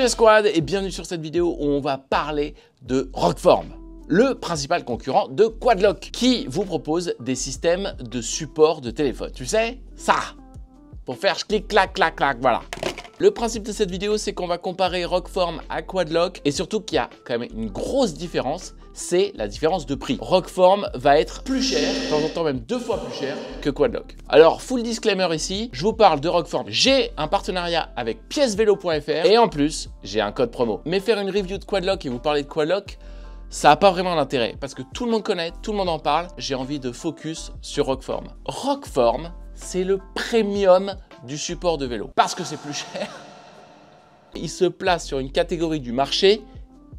Salut Squad et bienvenue sur cette vidéo où on va parler de Rockform, le principal concurrent de Quadlock, qui vous propose des systèmes de support de téléphone. Tu sais, ça, pour faire clic, clac, clac, clac, voilà. Le principe de cette vidéo, c'est qu'on va comparer Rockform à Quadlock et surtout qu'il y a quand même une grosse différence, c'est la différence de prix. Rockform va être plus cher, de temps en temps même 2 fois plus cher que Quadlock. Alors, full disclaimer ici, je vous parle de Rockform. J'ai un partenariat avec piècevelo.fr et en plus, j'ai un code promo. Mais faire une review de Quadlock et vous parler de Quadlock, ça n'a pas vraiment d'intérêt parce que tout le monde connaît, tout le monde en parle. J'ai envie de focus sur Rockform. Rockform, c'est le premium du support de vélo parce que c'est plus cher. Il se place sur une catégorie du marché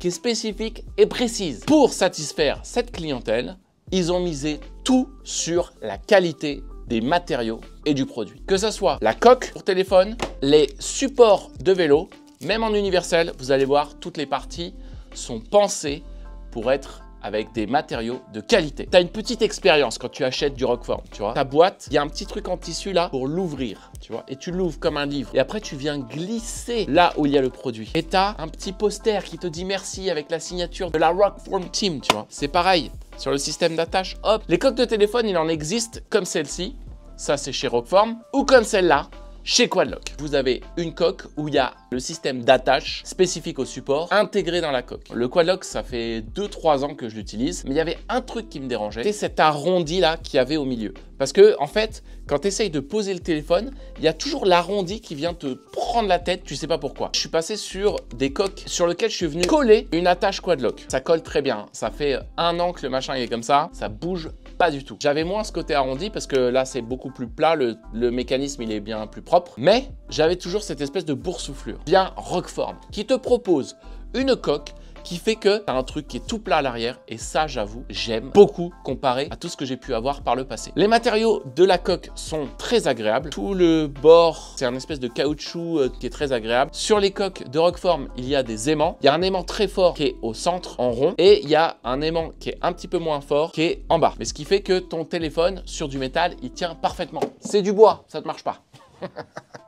qui est spécifique et précise. Pour satisfaire cette clientèle, ils ont misé tout sur la qualité des matériaux et du produit. Que ce soit la coque pour téléphone, les supports de vélo, même en universel, vous allez voir, toutes les parties sont pensées pour être avec des matériaux de qualité. Tu as une petite expérience quand tu achètes du Rockform, tu vois. Ta boîte, il y a un petit truc en tissu là pour l'ouvrir, tu vois. Et tu l'ouvres comme un livre. Et après, tu viens glisser là où il y a le produit. Et tu as un petit poster qui te dit merci avec la signature de la Rockform Team, tu vois. C'est pareil sur le système d'attache. Hop, les coques de téléphone, il en existe comme celle-ci. Ça, c'est chez Rockform. Ou comme celle-là. Chez Quadlock, vous avez une coque où il y a le système d'attache spécifique au support intégré dans la coque. Le Quadlock, ça fait 2-3 ans que je l'utilise, mais il y avait un truc qui me dérangeait, c'est cet arrondi là qu'il y avait au milieu. Parce que en fait, quand tu essayes de poser le téléphone, il y a toujours l'arrondi qui vient te prendre la tête, tu sais pas pourquoi. Je suis passé sur des coques sur lesquelles je suis venu coller une attache Quadlock. Ça colle très bien, ça fait 1 an que le machin il est comme ça bouge pas du tout. J'avais moins ce côté arrondi parce que là c'est beaucoup plus plat, le mécanisme il est bien plus propre, mais j'avais toujours cette espèce de boursouflure. Bien Rockform qui te propose une coque qui fait que tu as un truc qui est tout plat à l'arrière et ça j'avoue j'aime beaucoup comparé à tout ce que j'ai pu avoir par le passé. Les matériaux de la coque sont très agréables. Tout le bord c'est un espèce de caoutchouc qui est très agréable. Sur les coques de Rockform il y a des aimants. Il y a un aimant très fort qui est au centre en rond et il y a un aimant qui est un petit peu moins fort qui est en bas. Mais ce qui fait que ton téléphone sur du métal il tient parfaitement. C'est du bois, ça ne marche pas.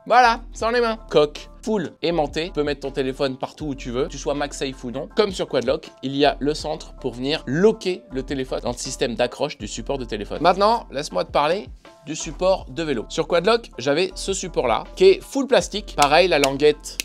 Voilà, sans les mains. Coque full aimantée, tu peux mettre ton téléphone partout où tu veux, que tu sois MagSafe ou non. Comme sur Quadlock, il y a le centre pour venir loquer le téléphone dans le système d'accroche du support de téléphone. Maintenant, laisse-moi te parler du support de vélo. Sur Quadlock, j'avais ce support-là qui est full plastique. Pareil, la languette,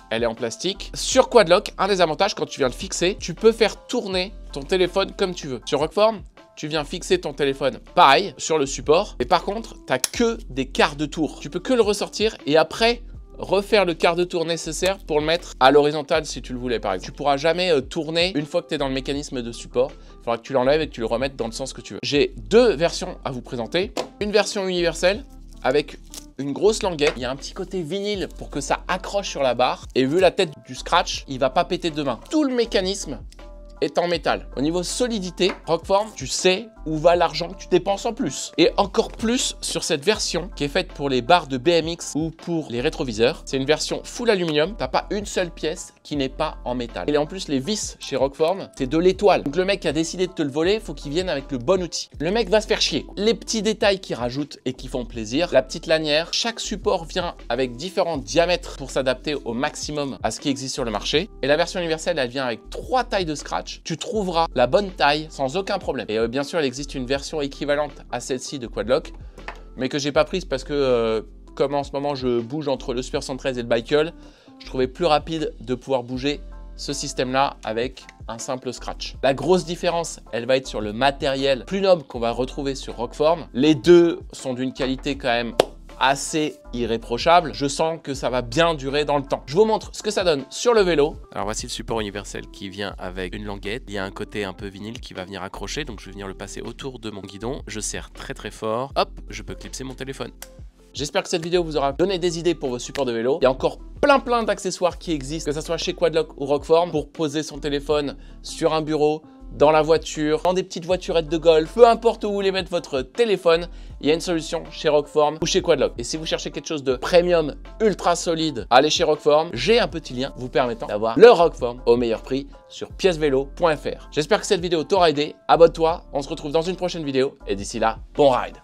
elle est en plastique. Sur Quadlock, un des avantages, quand tu viens le fixer, tu peux faire tourner ton téléphone comme tu veux. Sur Rockform, tu viens fixer ton téléphone pareil sur le support. Et par contre, tu n'as que des quarts de tour. Tu peux que le ressortir et après refaire le quart de tour nécessaire pour le mettre à l'horizontale si tu le voulais par exemple. Tu ne pourras jamais tourner une fois que tu es dans le mécanisme de support. Il faudra que tu l'enlèves et que tu le remettes dans le sens que tu veux. J'ai 2 versions à vous présenter. Une version universelle avec une grosse languette. Il y a un petit côté vinyle pour que ça accroche sur la barre. Et vu la tête du scratch, il ne va pas péter demain. Tout le mécanisme est en métal. Au niveau solidité, Rockform, tu sais où va l'argent que tu dépenses en plus. Et encore plus sur cette version qui est faite pour les barres de BMX ou pour les rétroviseurs. C'est une version full aluminium. T'as pas une seule pièce qui n'est pas en métal. Et en plus, les vis chez Rockform, c'est de l'étoile. Donc le mec qui a décidé de te le voler, faut qu'il vienne avec le bon outil. Le mec va se faire chier. Les petits détails qu'il rajoute et qui font plaisir. La petite lanière. Chaque support vient avec différents diamètres pour s'adapter au maximum à ce qui existe sur le marché. Et la version universelle, elle vient avec 3 tailles de scratch. Tu trouveras la bonne taille sans aucun problème. Et bien sûr, il existe une version équivalente à celle-ci de Quadlock, mais que j'ai pas prise parce que comme en ce moment je bouge entre le Super 113 et le Bicycle, je trouvais plus rapide de pouvoir bouger ce système-là avec un simple scratch. La grosse différence, elle va être sur le matériel plus noble qu'on va retrouver sur Rockform. Les deux sont d'une qualité quand même assez irréprochable. Je sens que ça va bien durer dans le temps. Je vous montre ce que ça donne sur le vélo. Alors voici le support universel qui vient avec une languette. Il y a un côté un peu vinyle qui va venir accrocher. Donc je vais venir le passer autour de mon guidon. Je serre très très fort. Hop, je peux clipser mon téléphone. J'espère que cette vidéo vous aura donné des idées pour vos supports de vélo. Il y a encore plein d'accessoires qui existent, que ce soit chez Quadlock ou Rockform, pour poser son téléphone sur un bureau, dans la voiture, dans des petites voiturettes de golf, peu importe où vous voulez mettre votre téléphone, il y a une solution chez Rockform ou chez Quadlock. Et si vous cherchez quelque chose de premium, ultra solide, allez chez Rockform. J'ai un petit lien vous permettant d'avoir le Rockform au meilleur prix sur piècevelo.fr. J'espère que cette vidéo t'aura aidé. Abonne-toi, on se retrouve dans une prochaine vidéo et d'ici là, bon ride!